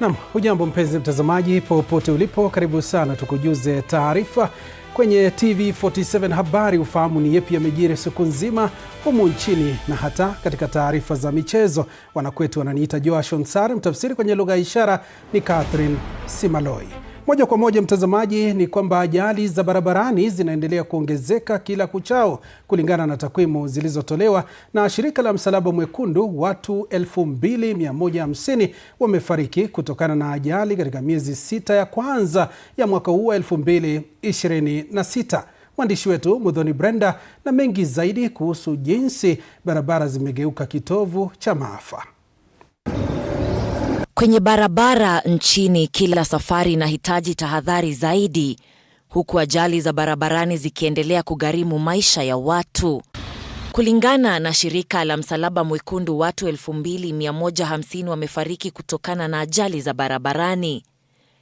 Naam, hujambo mpenzi mtazamaji popote ulipo, karibu sana tukujuze taarifa kwenye TV47 habari, ufahamu ni yepi yamejiri siku nzima humu nchini na hata katika taarifa za michezo. Wanakwetu wananiita Joash Onsare, mtafsiri kwenye lugha ya ishara ni Catherine Simaloi. Moja kwa moja mtazamaji, ni kwamba ajali za barabarani zinaendelea kuongezeka kila kuchao. Kulingana na takwimu zilizotolewa na shirika la Msalaba Mwekundu, watu 2150 wamefariki kutokana na ajali katika miezi 6 ya kwanza ya mwaka huu wa 2026. Mwandishi wetu Muthoni Brenda na mengi zaidi kuhusu jinsi barabara zimegeuka kitovu cha maafa. Kwenye barabara nchini, kila safari inahitaji tahadhari zaidi, huku ajali za barabarani zikiendelea kugharimu maisha ya watu. Kulingana na shirika la Msalaba Mwekundu, watu 2150 wamefariki kutokana na ajali za barabarani.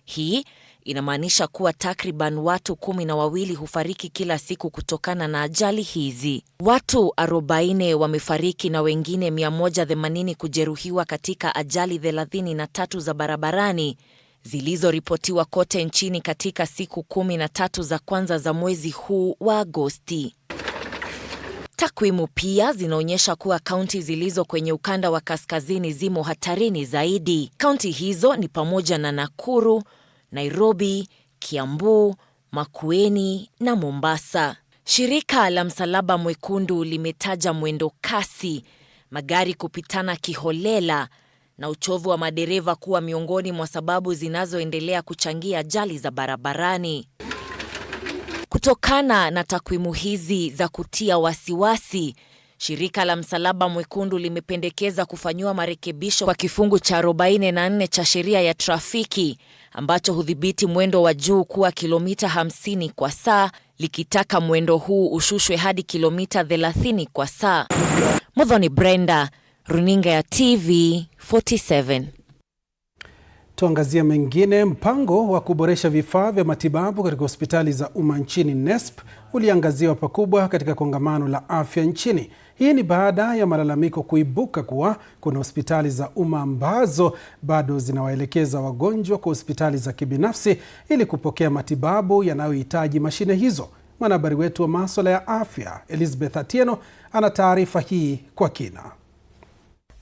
Hii inamaanisha kuwa takriban watu 12 hufariki kila siku kutokana na ajali hizi. Watu 40 wamefariki na wengine 180 kujeruhiwa katika ajali 33 za barabarani zilizoripotiwa kote nchini katika siku 13 za kwanza za mwezi huu wa Agosti. Takwimu pia zinaonyesha kuwa kaunti zilizo kwenye ukanda wa kaskazini zimo hatarini zaidi. Kaunti hizo ni pamoja na Nakuru, Nairobi, Kiambu, Makueni na Mombasa. Shirika la Msalaba Mwekundu limetaja mwendo kasi, magari kupitana kiholela na uchovu wa madereva kuwa miongoni mwa sababu zinazoendelea kuchangia ajali za barabarani. Kutokana na takwimu hizi za kutia wasiwasi, shirika la Msalaba Mwekundu limependekeza kufanyiwa marekebisho kwa kifungu cha 44 cha sheria ya trafiki ambacho hudhibiti mwendo wa juu kuwa kilomita 50 kwa saa, likitaka mwendo huu ushushwe hadi kilomita 30 kwa saa. Muthoni Brenda, runinga ya TV47. Tuangazia mengine. Mpango wa kuboresha vifaa vya matibabu katika hospitali za umma nchini NESP uliangaziwa pakubwa katika kongamano la afya nchini. Hii ni baada ya malalamiko kuibuka kuwa kuna hospitali za umma ambazo bado zinawaelekeza wagonjwa kwa hospitali za kibinafsi ili kupokea matibabu yanayohitaji mashine hizo. Mwanahabari wetu wa masuala ya afya Elizabeth Atieno ana taarifa hii kwa kina.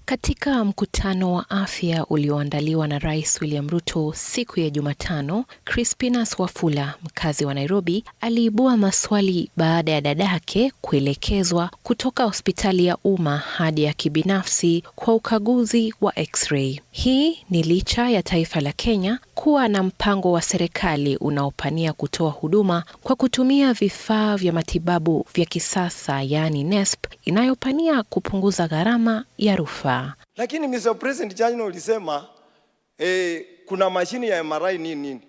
Katika mkutano wa afya ulioandaliwa na Rais William Ruto siku ya Jumatano, Crispinus Wafula, mkazi wa Nairobi, aliibua maswali baada ya dadake kuelekezwa kutoka hospitali ya umma hadi ya kibinafsi kwa ukaguzi wa X-ray. Hii ni licha ya taifa la Kenya kuwa na mpango wa serikali unaopania kutoa huduma kwa kutumia vifaa vya matibabu vya kisasa, yani NESP, inayopania kupunguza gharama ya rufaa. Lakini Mr. President jana ulisema kuna mashini ya MRI nini.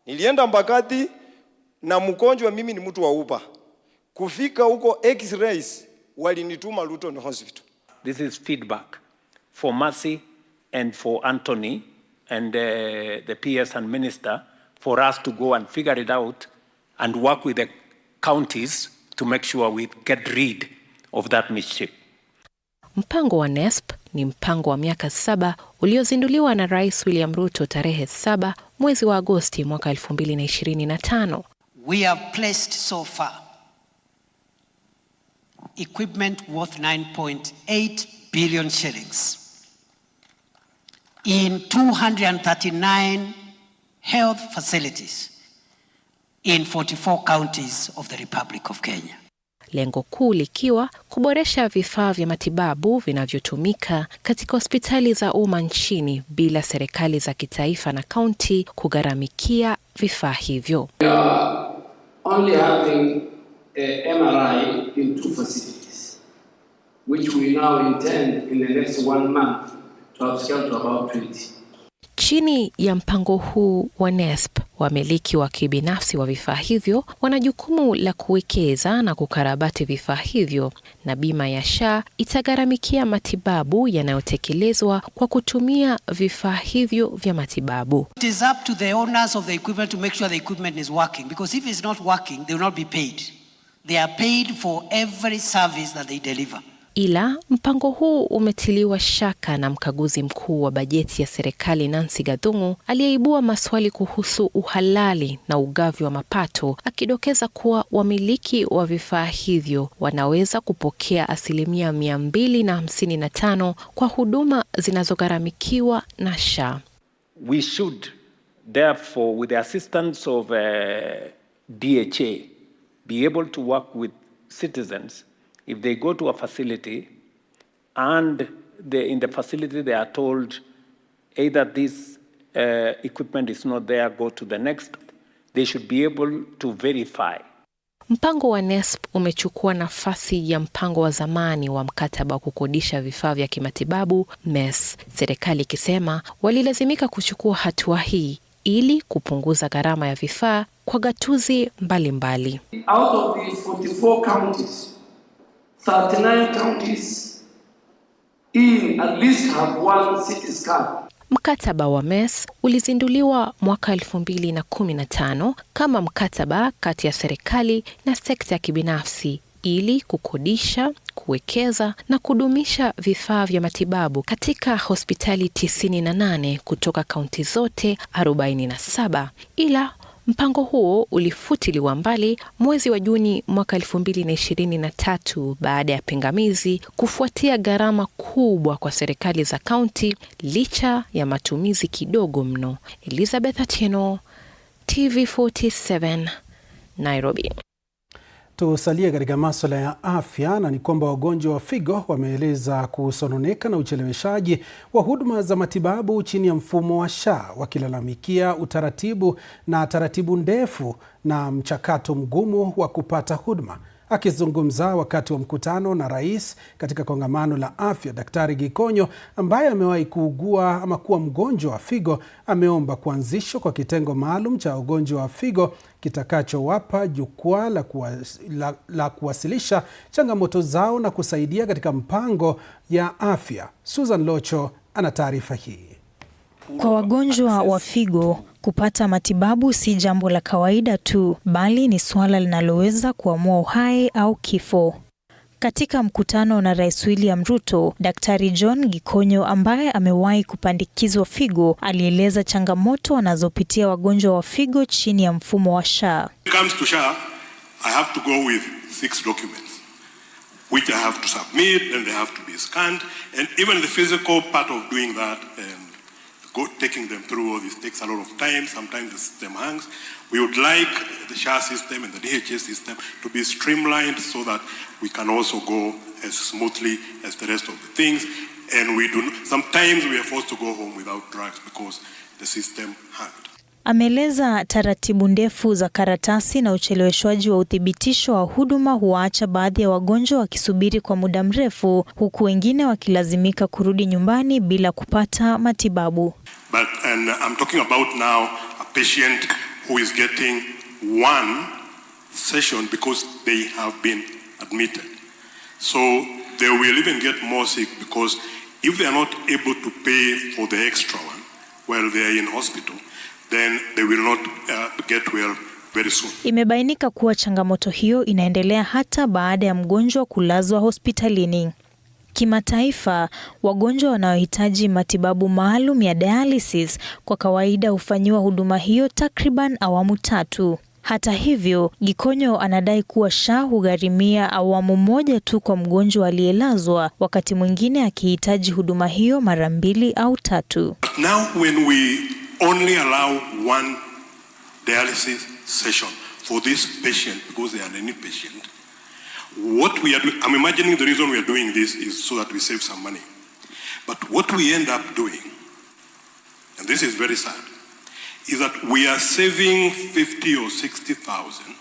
Nilienda Mbagathi na mgonjwa, mimi ni mtu wa Uber. Kufika huko X-rays walinituma Luton Hospital. This is feedback for Mercy and for Anthony and the PS and Minister for us to go and figure it out and work with the counties to make sure we get rid of that mischief. Mpango wa NESP ni mpango wa miaka 7 uliozinduliwa na Rais William Ruto tarehe 7 mwezi wa Agosti mwaka 2025. We have placed so far equipment worth 9.8 billion shillings in 239 health facilities in 44 counties of the Republic of Kenya. Lengo kuu likiwa kuboresha vifaa vya matibabu vinavyotumika katika hospitali za umma nchini bila serikali za kitaifa na kaunti kugharamikia vifaa hivyo. We are only having a MRI in 2 facilities, which we now intend in the next 1 month to upscale to about 20. Chini ya mpango huu wa NESP, wamiliki wa kibinafsi wa vifaa hivyo wana jukumu la kuwekeza na kukarabati vifaa hivyo, na bima ya SHA itagharamikia matibabu yanayotekelezwa kwa kutumia vifaa hivyo vya matibabu. It is up to the owners of the equipment to make sure the equipment is working, because if it's not working, they will not be paid. They are paid for every service that they deliver. Ila mpango huu umetiliwa shaka na mkaguzi mkuu wa bajeti ya serikali Nancy Gathungu, aliyeibua maswali kuhusu uhalali na ugavi wa mapato, akidokeza kuwa wamiliki wa vifaa hivyo wanaweza kupokea 255% kwa huduma zinazogharamikiwa na SHA. We should therefore, with the assistance of DHA, be able to work with citizens if they go to a facility and in the facility they are told either this equipment is not there, go to the next. They should be able to verify. Mpango wa NESP umechukua nafasi ya mpango wa zamani wa mkataba wa kukodisha vifaa vya kimatibabu MES, serikali ikisema walilazimika kuchukua hatua hii ili kupunguza gharama ya vifaa kwa gatuzi mbalimbali. Out of the 44 counties, 39 counties in at least have one CT scan. Mkataba wa MES ulizinduliwa mwaka 2015 kama mkataba kati ya serikali na sekta ya kibinafsi ili kukodisha, kuwekeza na kudumisha vifaa vya matibabu katika hospitali 98 kutoka kaunti zote 47. Ila mpango huo ulifutiliwa mbali mwezi wa Juni mwaka 2023 baada ya pingamizi kufuatia gharama kubwa kwa serikali za kaunti licha ya matumizi kidogo mno. Elizabeth Atieno, TV47, Nairobi. Tusalie katika masuala ya afya, na ni kwamba wagonjwa wa figo wameeleza kusononeka na ucheleweshaji wa huduma za matibabu chini ya mfumo wa SHA, wakilalamikia utaratibu na taratibu ndefu na mchakato mgumu wa kupata huduma. Akizungumza wakati wa mkutano na rais katika kongamano la afya, Daktari Gikonyo ambaye amewahi kuugua ama kuwa mgonjwa wa figo ameomba kuanzishwa kwa kitengo maalum cha wagonjwa wa figo kitakachowapa jukwaa la kuwasilisha changamoto zao na kusaidia katika mpango ya afya. Susan Locho ana taarifa hii. Kwa wagonjwa wa figo, kupata matibabu si jambo la kawaida tu, bali ni suala linaloweza kuamua uhai au kifo. Katika mkutano na Rais William Ruto, Daktari John Gikonyo ambaye amewahi kupandikizwa figo alieleza changamoto wanazopitia wagonjwa wa figo chini ya mfumo wa SHA. When it comes to SHA, I have to go with 6 documents which I have to submit, and they have to be scanned, and even the physical part of doing that taking them through all this takes a lot of time. Sometimes the system hangs. We would like the SHA system and the DHA system to be streamlined so that we can also go as smoothly as the rest of the things. And sometimes we are forced to go home without drugs because the system hanged. Ameeleza taratibu ndefu za karatasi na ucheleweshwaji wa uthibitisho wa huduma huacha baadhi ya wagonjwa wakisubiri kwa muda mrefu, huku wengine wakilazimika kurudi nyumbani bila kupata matibabu. And I'm talking about now a patient who is getting one session because they have been admitted. So they will even get more sick because if they are not able to pay for the extra one while they are in hospital, then they will not get well very soon. Imebainika kuwa changamoto hiyo inaendelea hata baada ya mgonjwa kulazwa hospitalini. Kimataifa, wagonjwa wanaohitaji matibabu maalum ya dialysis kwa kawaida hufanyiwa huduma hiyo takriban awamu 3. Hata hivyo, Gikonyo anadai kuwa SHA hugharimia awamu moja tu kwa mgonjwa aliyelazwa, wakati mwingine akihitaji huduma hiyo mara 2 au 3. Now when we only allow one dialysis session for this patient because they are any patient, what we are doing, I'm imagining the reason we are doing this is so that we save some money. But what we end up doing, and this is very sad, is that we are saving 50 or 60,000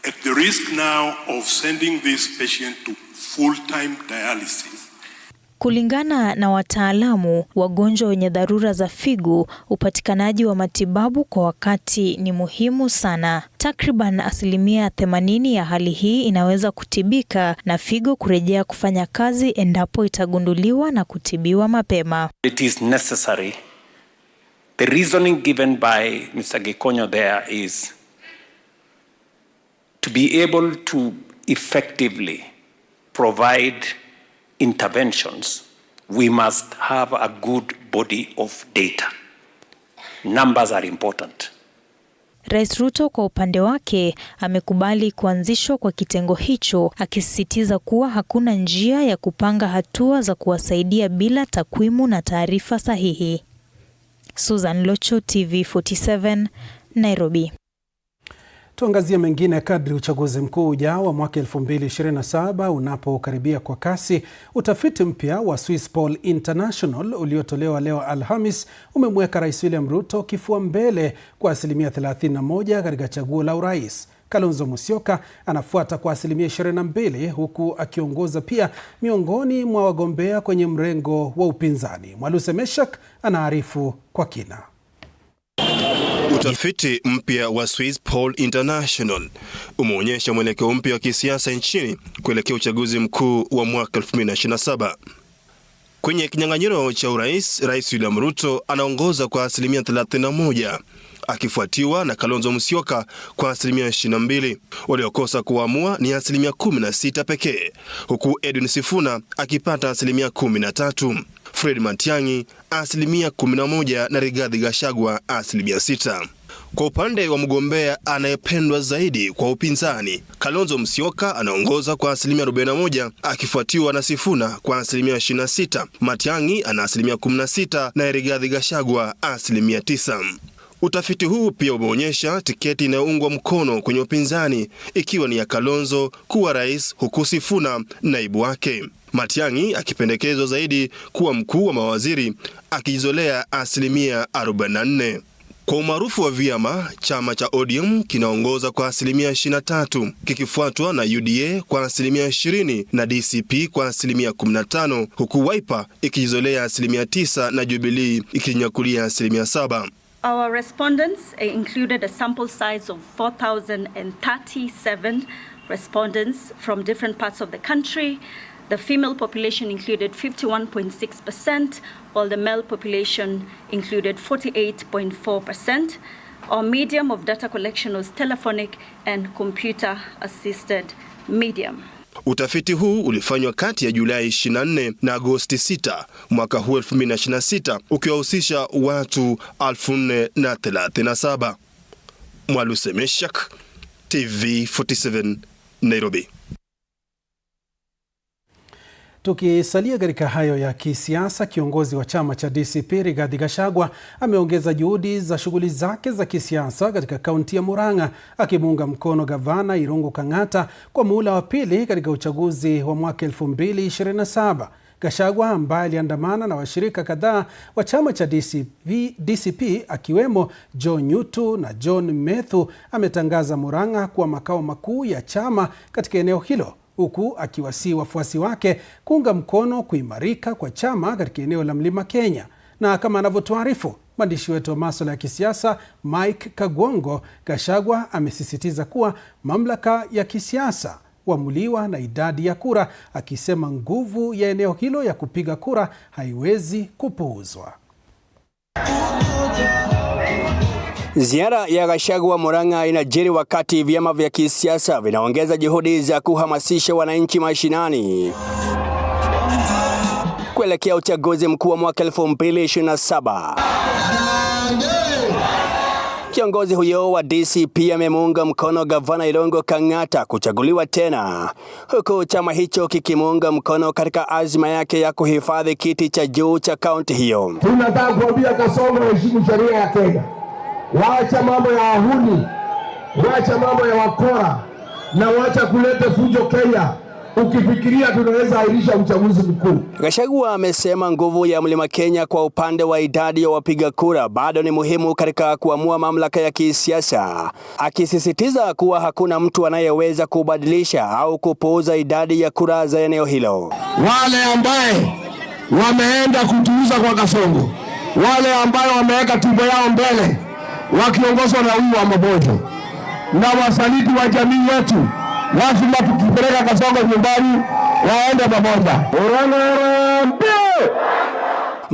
at the risk now of sending this patient to full-time dialysis. Kulingana na wataalamu, wagonjwa wenye dharura za figo, upatikanaji wa matibabu kwa wakati ni muhimu sana. Takriban 80% ya hali hii inaweza kutibika na figo kurejea kufanya kazi endapo itagunduliwa na kutibiwa mapema. It is necessary. The reasoning given by Mr. Gikonyo there is to be able to effectively provide interventions, we must have a good body of data. Numbers are important. Rais Ruto kwa upande wake amekubali kuanzishwa kwa kitengo hicho, akisisitiza kuwa hakuna njia ya kupanga hatua za kuwasaidia bila takwimu na taarifa sahihi. Susan Locho, TV47, Nairobi. Tuangazie mengine. Kadri uchaguzi mkuu ujao wa mwaka 2027 unapokaribia kwa kasi, utafiti mpya wa Swiss Poll International uliotolewa leo Alhamis umemweka Rais William Ruto kifua mbele kwa 31% katika chaguo la urais. Kalonzo Musyoka anafuata kwa 22%, huku akiongoza pia miongoni mwa wagombea kwenye mrengo wa upinzani. Mwaluse Meshak anaarifu kwa kina. Utafiti mpya wa Swiss Poll International umeonyesha mwelekeo mpya wa kisiasa nchini kuelekea uchaguzi mkuu wa mwaka 2027. Kwenye kinyang'anyiro cha urais, Rais William Ruto anaongoza kwa 31%, akifuatiwa na Kalonzo Musyoka kwa 22%. Waliokosa kuamua ni 16% pekee, huku Edwin Sifuna akipata 13%. Fred Matiang'i 11% na Rigathi Gachagua 6%. Kwa upande wa mgombea anayependwa zaidi kwa upinzani, Kalonzo Musyoka anaongoza kwa 41%, akifuatiwa na Sifuna kwa 26%. Matiang'i ana 16% na Rigathi Gachagua 9%. Utafiti huu pia umeonyesha tiketi inayoungwa mkono kwenye upinzani ikiwa ni ya Kalonzo kuwa rais, huku Sifuna naibu wake. Matiang'i akipendekezwa zaidi kuwa mkuu wa mawaziri, akijizolea 44%. Kwa umaarufu wa vyama, chama cha ODM kinaongoza kwa 23%, kikifuatwa na UDA kwa 20% na DCP kwa 15%, huku Wiper ikijizolea 9% na Jubilee ikijinyakulia 7%. Our respondents included a sample size of 4,037 respondents from different parts of the country. The female population included 51.6%, while the male population included 48.4%. Our medium of data collection was telephonic and computer-assisted medium. Utafiti huu ulifanywa kati ya Julai 24 na Agosti 6 mwaka huu 2026, ukiwahusisha watu 4,037. Mwaluse Meshak, TV47, Nairobi. Tukisalia katika hayo ya kisiasa, kiongozi wa chama cha DCP Rigathi Gachagua ameongeza juhudi za shughuli zake za kisiasa katika kaunti ya Murang'a, akimuunga mkono gavana Irungu Kang'ata kwa muhula wa pili katika uchaguzi wa mwaka 2027. Gachagua ambaye aliandamana na washirika kadhaa wa chama cha DCP akiwemo John Nyutu na John Methu ametangaza Murang'a kuwa makao makuu ya chama katika eneo hilo, huku akiwasihi wafuasi wake kuunga mkono kuimarika kwa chama katika eneo la Mlima Kenya. Na kama anavyotuarifu mwandishi wetu wa masuala ya kisiasa Mike Kagwongo, Gachagua amesisitiza kuwa mamlaka ya kisiasa huamuliwa na idadi ya kura, akisema nguvu ya eneo hilo ya kupiga kura haiwezi kupuuzwa. Ziara ya Gachagua Murang'a inajiri wakati vyama vya kisiasa vinaongeza juhudi za kuhamasisha wananchi mashinani kuelekea uchaguzi mkuu wa mwaka 2027. Kiongozi huyo wa DCP amemuunga mkono gavana Irungu Kang'ata kuchaguliwa tena, huku chama hicho kikimuunga mkono katika azma yake ya kuhifadhi kiti cha juu cha kaunti hiyo. Tunataka kuambia Kasongo heshimu sheria ya Kenya. Waacha mambo ya wahuni, waacha mambo ya wakora, na waacha kuleta fujo Kenya ukifikiria tunaweza airisha uchaguzi mkuu. Gachagua amesema nguvu ya Mlima Kenya kwa upande wa idadi ya wapiga kura bado ni muhimu katika kuamua mamlaka ya kisiasa, akisisitiza kuwa hakuna mtu anayeweza kubadilisha au kupuuza idadi ya kura za eneo hilo. Wale ambaye wameenda kutuuza kwa Kasongo, wale ambaye wameweka tumbo yao mbele wakiongozwa na huyu wa Mabojo na wasaliti wa jamii yetu, lazima tukipeleka Kasongo nyumbani waende pamoja.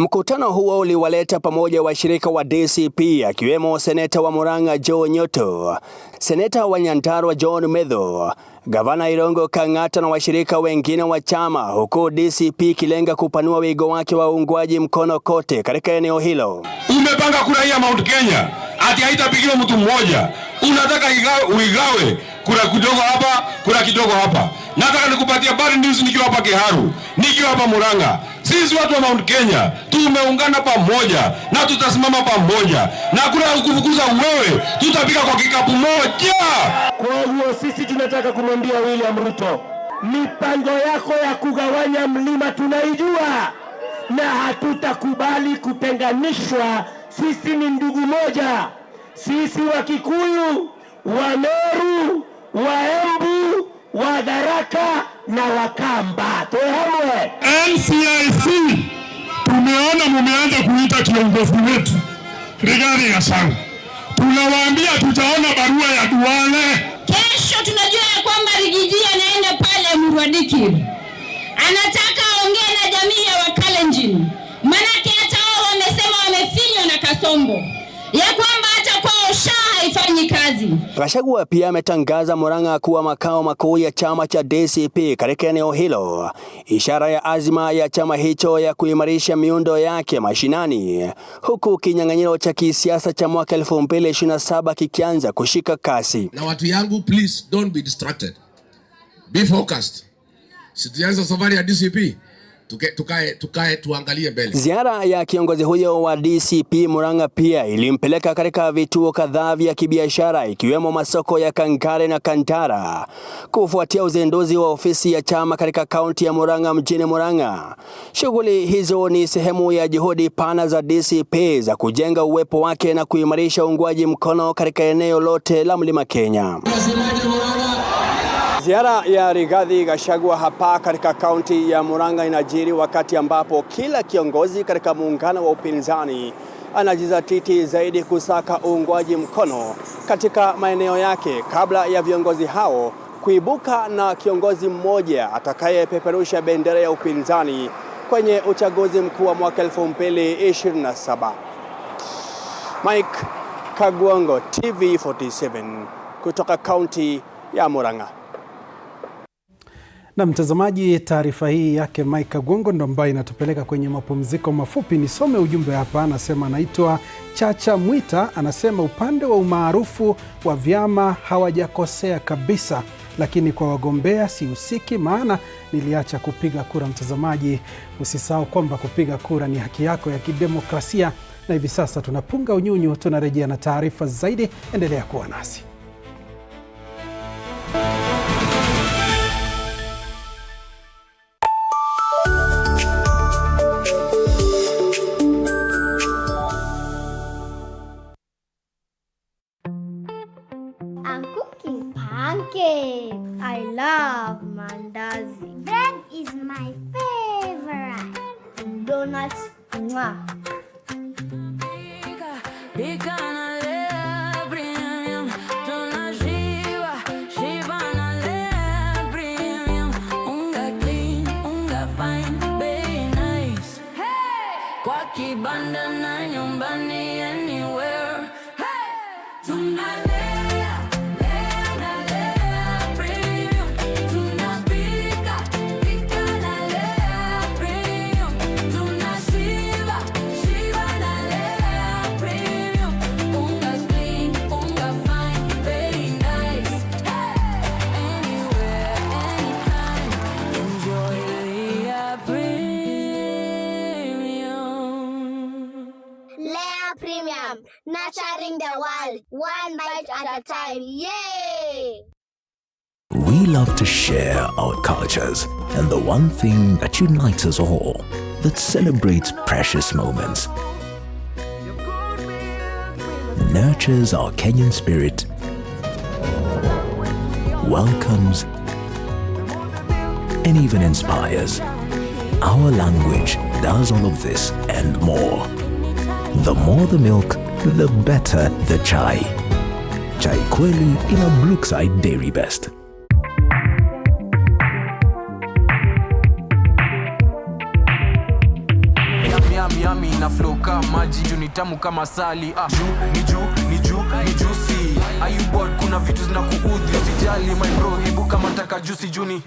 Mkutano huo uliwaleta pamoja washirika wa DCP akiwemo seneta wa Murang'a Joe Nyoto, seneta wa Nyandarua John Medho, gavana Irungu Kang'ata na washirika wengine wa chama, huku DCP kilenga kupanua wigo wake wa uungwaji mkono kote katika eneo hilo. Umepanga kura hii ya Mount Kenya ati haitapigiwa mtu mmoja. Unataka uigawe kura kidogo hapa, kura kidogo hapa. Nataka nikupatia bad news nikiwa hapa Kiharu, nikiwa hapa Murang'a. Sisi watu wa Mount Kenya tumeungana pamoja na tutasimama pamoja. Na kura ya kufukuza wewe tutapiga kwa kikapu moja. Kwa hiyo sisi tunataka kumwambia William Ruto, mipango yako ya kugawanya mlima tunaijua na hatutakubali kutenganishwa. Sisi ni ndugu moja. Sisi wa Kikuyu, wa Meru, wa Embu, wa Tharaka na Wakamba. Tuhamwe. NCIC tumeona mumeanza kuita kiongozi wetu Rigathi Gachagua. Tunawaambia tutaona barua ya Duale. Kesho tunajua ya kwamba Rigiji anaenda pale Murwadiki. Anataka aongee na jamii ya Wakalenjin. Manake hata wao wamesema wamefinywa na Kasongo, ya kwamba hata kwao SHA haifanyi kazi. Gachagua pia ametangaza Murang'a kuwa makao makuu ya chama cha DCP katika eneo hilo, ishara ya azma ya chama hicho ya kuimarisha miundo yake mashinani, huku kinyang'anyiro cha kisiasa cha mwaka 2027 kikianza kushika kasi. Na watu yangu, please don't be distracted, be focused. Sitianza safari ya DCP, tukae tuangalie mbele. Ziara ya kiongozi huyo wa DCP Murang'a pia ilimpeleka katika vituo kadhaa vya kibiashara ikiwemo masoko ya Kankare na Kantara kufuatia uzinduzi wa ofisi ya chama katika kaunti ya Murang'a mjini Murang'a. Shughuli hizo ni sehemu ya juhudi pana za DCP za kujenga uwepo wake na kuimarisha uungwaji mkono katika eneo lote la Mlima Kenya. Ziara ya Rigathi Gachagua hapa katika kaunti ya Murang'a inajiri wakati ambapo kila kiongozi katika muungano wa upinzani anajizatiti zaidi kusaka uungwaji mkono katika maeneo yake kabla ya viongozi hao kuibuka na kiongozi mmoja atakayepeperusha bendera ya upinzani kwenye uchaguzi mkuu wa mwaka 2027. Mike Kagwango, TV47 kutoka kaunti ya Murang'a. Na mtazamaji, taarifa hii yake Mike Kagwango ndo ambayo inatupeleka kwenye mapumziko mafupi. Nisome ujumbe hapa, anasema anaitwa Chacha Mwita, anasema upande wa umaarufu wa vyama hawajakosea kabisa, lakini kwa wagombea sihusiki, maana niliacha kupiga kura. Mtazamaji, usisahau kwamba kupiga kura ni haki yako ya kidemokrasia, na hivi sasa tunapunga unyunyu, tunarejea na taarifa zaidi. Endelea kuwa nasi. I love mandazi. Bread is my favorite. Donuts, mwah. Nurturing the world, one bite at a time. Yay! We love to share our cultures, and the one thing that unites us all, that celebrates precious moments, nurtures our Kenyan spirit, welcomes, and even inspires. Our language does all of this and more. The more the milk, the better the chai. Chai Kweli in a Brookside Dairy Best. Yum, yum, yami na flow kama maji, juu ni tamu kama sali. Ni juicy. Are you bored? Kuna vitu zinakuudhi, usijali my bro, hebu kama taka juicy juni.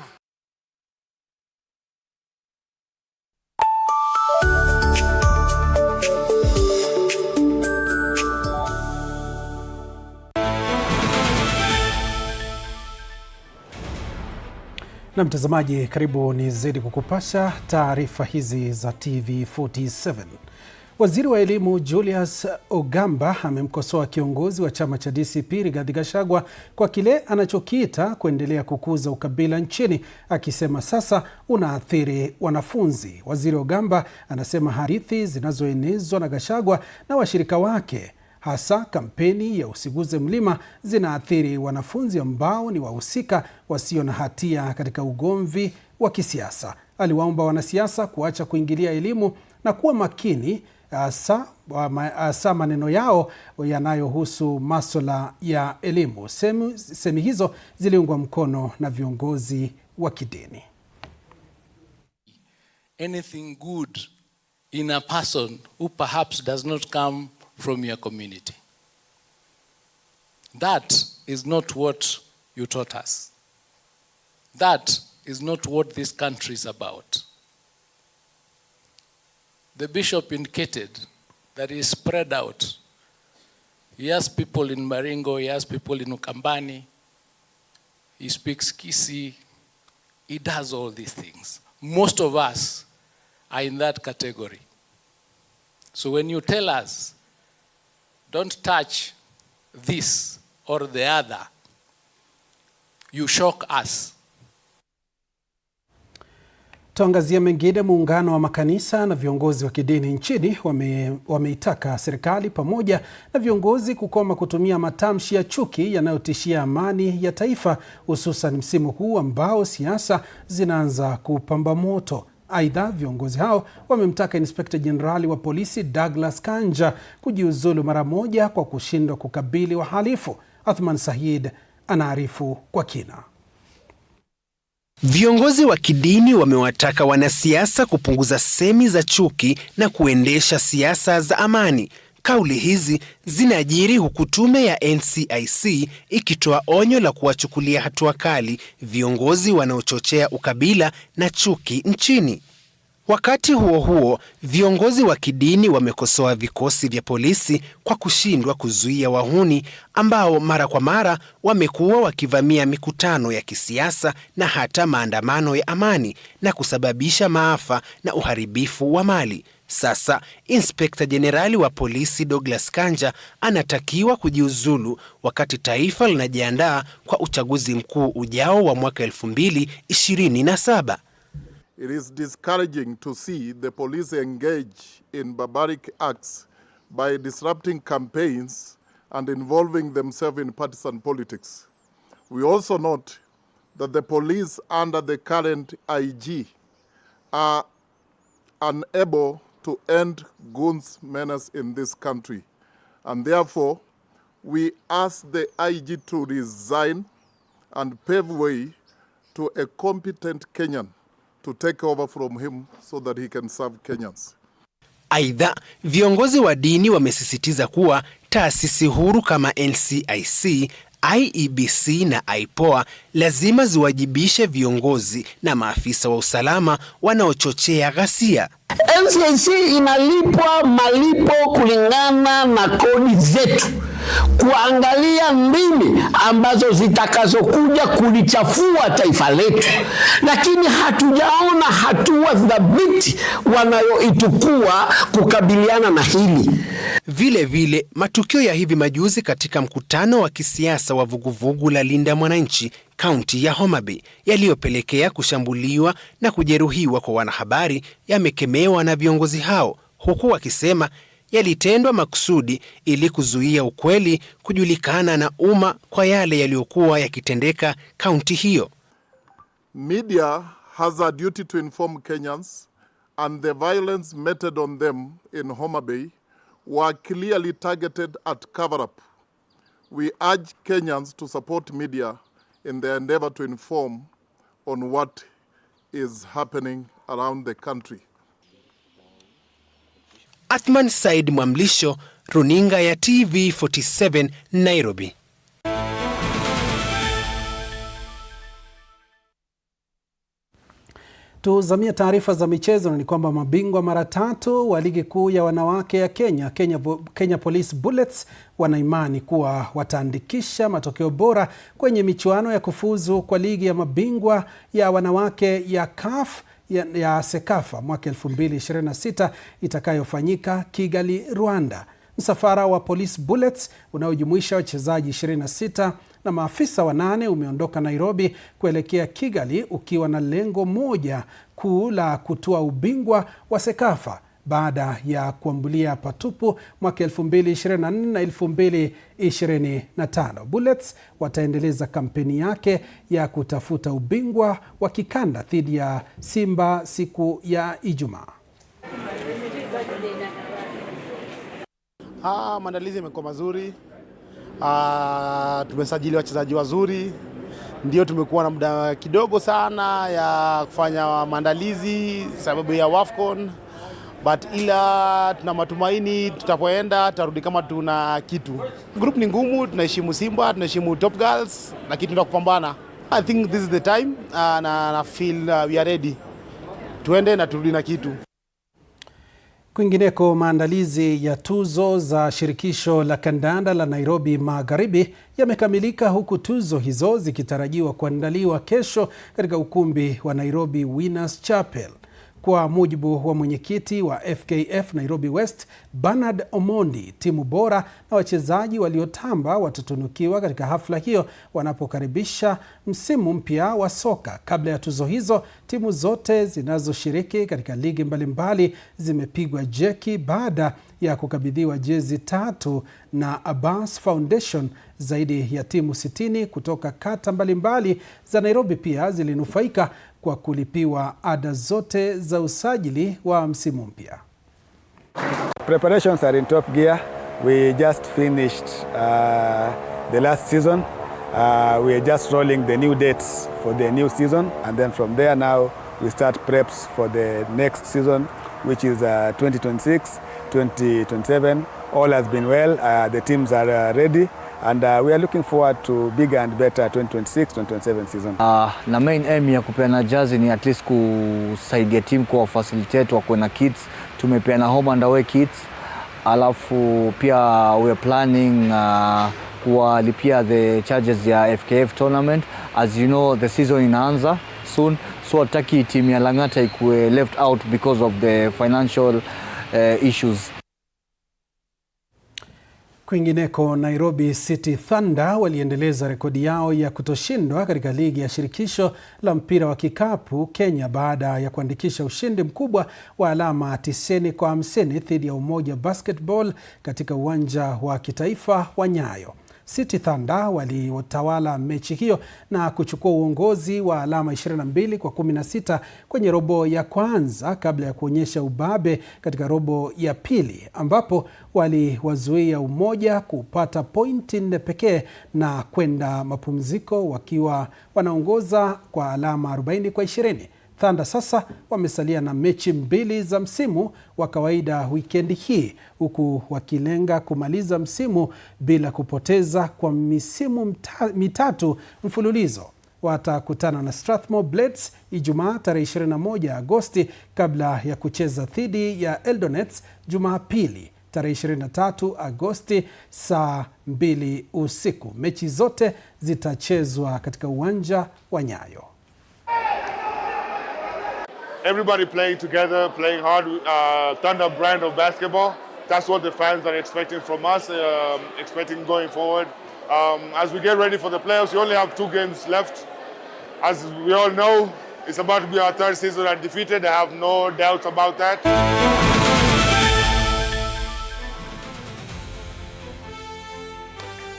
Na mtazamaji, karibu ni zaidi kukupasha taarifa hizi za TV47. Waziri wa elimu Julius Ogamba amemkosoa kiongozi wa chama cha DCP Rigathi Gachagua kwa kile anachokiita kuendelea kukuza ukabila nchini, akisema sasa unaathiri wanafunzi. Waziri Ogamba anasema hadithi zinazoenezwa na Gachagua na washirika wake, hasa kampeni ya Usiguze Mlima, zinaathiri wanafunzi ambao ni wahusika wasio na hatia katika ugomvi wa kisiasa. Aliwaomba wanasiasa kuacha kuingilia elimu na kuwa makini, hasa maneno yao yanayohusu masuala ya elimu. Semi hizo ziliungwa mkono na viongozi wa kidini. Anything good in a person who perhaps does not come from your community. That is not what you taught us. That is not what this country is about. The bishop indicated that he is spread out. He has people in Baringo, he has people in Ukambani, he speaks Kisii, he does all these things. Most of us are in that category. So when you tell us, don't touch this or the other, you shock us. Tuangazie mengine. Muungano wa makanisa na viongozi wa kidini nchini wameitaka serikali pamoja na viongozi kukoma kutumia matamshi ya chuki yanayotishia amani ya taifa, hususan msimu huu ambao siasa zinaanza kupamba moto. Aidha, viongozi hao wamemtaka Inspekta Jenerali wa polisi Douglas Kanja kujiuzulu mara moja kwa kushindwa kukabili wahalifu. Athman Said anaarifu kwa kina. Viongozi wa kidini wamewataka wanasiasa kupunguza semi za chuki na kuendesha siasa za amani. Kauli hizi zinajiri huku tume ya NCIC ikitoa onyo la kuwachukulia hatua kali viongozi wanaochochea ukabila na chuki nchini. Wakati huo huo, viongozi wa kidini wamekosoa vikosi vya polisi kwa kushindwa kuzuia wahuni ambao mara kwa mara wamekuwa wakivamia mikutano ya kisiasa na hata maandamano ya amani na kusababisha maafa na uharibifu wa mali. Sasa, Inspekta Jenerali wa polisi Douglas Kanja anatakiwa kujiuzulu wakati taifa linajiandaa kwa uchaguzi mkuu ujao wa mwaka 2027. It is discouraging to see the police engage in barbaric acts by disrupting campaigns and involving themselves in partisan politics. We also note that the police under the current IG are unable to end goons' menace in this country. And therefore, we ask the IG to resign and pave way to a competent Kenyan to take over from him so that he can serve Kenyans. Aidha, viongozi wa dini wamesisitiza kuwa taasisi huru kama NCIC, IEBC na IPOA lazima ziwajibishe viongozi na maafisa wa usalama wanaochochea ghasia. NCIC inalipwa malipo kulingana na kodi zetu, kuangalia mbinu ambazo zitakazokuja kulichafua taifa letu, lakini hatujaona hatua thabiti wanayoitukua kukabiliana na hili. Vile vile, matukio ya hivi majuzi katika mkutano wa kisiasa wa vuguvugu la Linda Mwananchi kaunti ya Homa Bay yaliyopelekea kushambuliwa na kujeruhiwa kwa wanahabari yamekemewa na viongozi hao, huku wakisema yalitendwa makusudi ili kuzuia ukweli kujulikana na umma kwa yale yaliyokuwa yakitendeka kaunti hiyo. Media has a duty to inform Kenyans, and the violence meted on them in Homa Bay were clearly targeted at cover-up. We urge Kenyans to support media in their endeavor to inform on what is happening around the country. Athman Said Mwamlisho, runinga ya TV47 Nairobi. Tuzamia taarifa za michezo ni kwamba mabingwa mara 3 wa ligi kuu ya wanawake ya Kenya Police Bullets wana imani kuwa wataandikisha matokeo bora kwenye michuano ya kufuzu kwa ligi ya mabingwa ya wanawake ya CAF ya Sekafa mwaka 2026 itakayofanyika Kigali, Rwanda. Msafara wa Police Bullets unaojumuisha wachezaji 26 na maafisa 8 umeondoka Nairobi kuelekea Kigali ukiwa na lengo moja kuu la kutoa ubingwa wa Sekafa baada ya kuambulia patupu mwaka 2024 na 2025. Bullets wataendeleza kampeni yake ya kutafuta ubingwa wa kikanda dhidi ya Simba siku ya Ijumaa. Maandalizi yamekuwa mazuri. Tumesajili wachezaji wazuri. Ndio tumekuwa na muda kidogo sana ya kufanya maandalizi sababu ya WAFCON. But ila tuna matumaini tutapoenda tarudi kama tuna kitu. Group ni ngumu, tunaheshimu Simba, tunaheshimu Top Girls, lakini tunataka kupambana. I think this is the time na feel we are ready. Tuende na turudi na kitu. Kwingineko, maandalizi ya tuzo za shirikisho la kandanda la Nairobi Magharibi yamekamilika huku tuzo hizo zikitarajiwa kuandaliwa kesho katika ukumbi wa Nairobi Winners Chapel. Kwa mujibu wa mwenyekiti wa FKF Nairobi West, Bernard Omondi, timu bora na wachezaji waliotamba watatunukiwa katika hafla hiyo wanapokaribisha msimu mpya wa soka. Kabla ya tuzo hizo, timu zote zinazoshiriki katika ligi mbalimbali zimepigwa jeki baada ya kukabidhiwa jezi 3 na Abbas Foundation. Zaidi ya timu 60 kutoka kata mbalimbali za Nairobi pia zilinufaika kwa kulipiwa ada zote za usajili wa msimu mpya. Preparations are in top gear. We just finished the last season. We are just rolling the new dates for the new season, and then from there now we start preps for the next season, which is 2026, 2027. All has been well. The teams are ready. And we are looking forward to bigger and better 2026-2027 season. Na main aim ya kupeana jazi ni at least kusaidia team kwa facilitate wako na kits. Tumepeana home and away kits. Alafu pia we are planning kuwalipia the charges ya FKF tournament. As you know, the season inaanza soon. So hataki team ya Lang'ata ikuwe left out because of the financial issues. Kwingineko, Nairobi City Thunder waliendeleza rekodi yao ya kutoshindwa katika ligi ya shirikisho la mpira wa kikapu Kenya baada ya kuandikisha ushindi mkubwa wa alama 90-50 dhidi ya Umoja Basketball katika uwanja wa kitaifa wa Nyayo. City Thunder waliotawala mechi hiyo na kuchukua uongozi wa alama 22-16 kwenye robo ya kwanza kabla ya kuonyesha ubabe katika robo ya pili, ambapo waliwazuia Umoja kupata pointi 4 pekee na kwenda mapumziko wakiwa wanaongoza kwa alama 40-20. Thunder sasa wamesalia na mechi 2 za msimu wa kawaida wikendi hii, huku wakilenga kumaliza msimu bila kupoteza kwa misimu mitatu mfululizo. Watakutana na Strathmore Blades Ijumaa tarehe 21 Agosti kabla ya kucheza dhidi ya Eldonets Jumapili tarehe 23 Agosti saa 2 usiku. Mechi zote zitachezwa katika uwanja wa Nyayo. Everybody playing together, playing hard, Thunder brand of basketball. That's what the fans are expecting from us, expecting going forward. As we get ready for the playoffs, we only have 2 games left. As we all know, it's about to be our 3rd season undefeated. I have no doubts about that.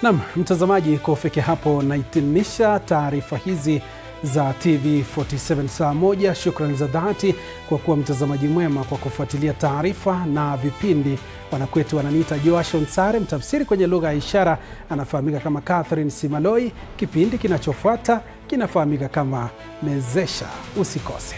Naam, mtazamaji, kufikia hapo nahitimisha taarifa hizi za TV47 saa 1. Shukrani za dhati kwa kuwa mtazamaji mwema kwa kufuatilia taarifa na vipindi. Wanakwetu wananiita Joash Onsare, mtafsiri kwenye lugha ya ishara anafahamika kama Catherine Simaloi. Kipindi kinachofuata kinafahamika kama Mezesha. Usikose.